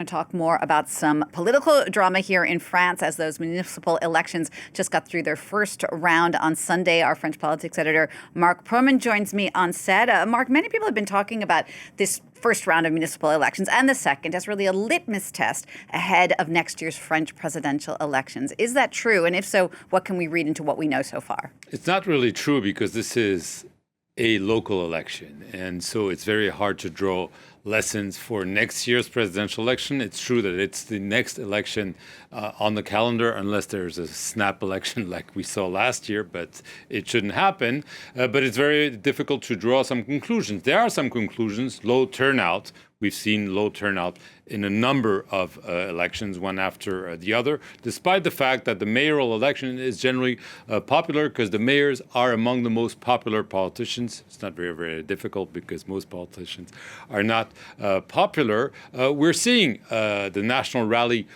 To talk more about some political drama here in France as those municipal elections just got through their first round on Sunday. Our French politics editor, Marc Perelman, joins me on set. Marc, many people have been talking about this first round of municipal elections and the second as really a litmus test ahead of next year's French presidential elections. Is that true? And if so, what can we read into what we know so far? It's not really true because this is a local election. And so it's very hard to draw lessons for next year's presidential election. It's true that it's the next election on the calendar, unless there's a snap election like we saw last year, but it shouldn't happen. But it's very difficult to draw some conclusions. There are some conclusions, low turnout. We've seen low turnout in a number of elections, one after the other, despite the fact that the mayoral election is generally popular because the mayors are among the most popular politicians. It's not very, very difficult because most politicians are not popular. We're seeing the national rally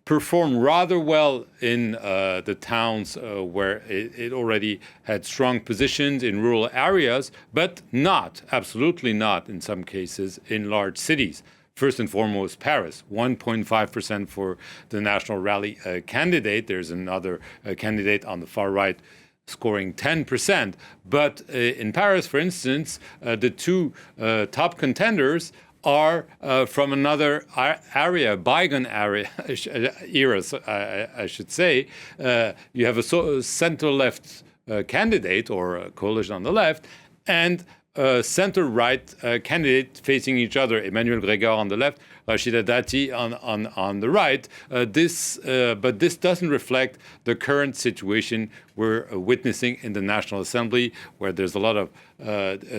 perform rather well in the towns where it already had strong positions in rural areas, but not, absolutely not, in some cases, in large cities. First and foremost, Paris, 1.5% for the National Rally candidate. There's another candidate on the far right scoring 10%. But in Paris, for instance, the two top contenders are from another area, bygone eras, I should say. You have a center-left candidate or a coalition on the left, and center-right candidate facing each other, Emmanuel Grégoire on the left, Rachida Dati on the right. But this doesn't reflect the current situation we're witnessing in the National Assembly, where there's a lot of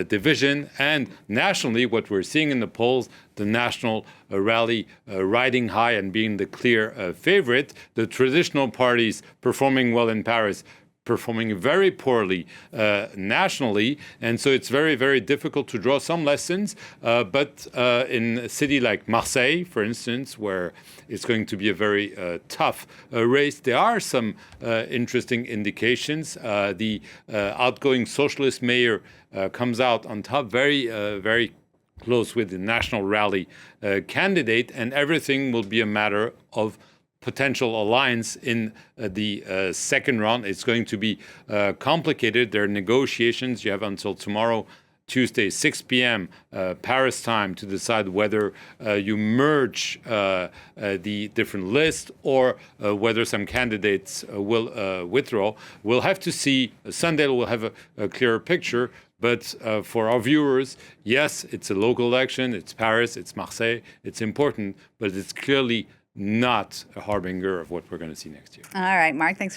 division. And nationally, what we're seeing in the polls, the National Rally riding high and being the clear favorite. The traditional parties performing well in Paris, performing very poorly nationally. And so it's very, very difficult to draw some lessons. But in a city like Marseille, for instance, where it's going to be a very tough race, there are some interesting indications. The outgoing socialist mayor comes out on top, very close with the National Rally candidate, and everything will be a matter of potential alliance in the second round. It's going to be complicated. There are negotiations. You have until tomorrow, Tuesday, 6 p.m. Paris time, to decide whether you merge the different lists or whether some candidates will withdraw. We'll have to see. Sunday we'll have a clearer picture. But for our viewers, yes, it's a local election. It's Paris. It's Marseille. It's important, but it's clearly not a harbinger of what we're going to see next year. All right, Marc, thanks.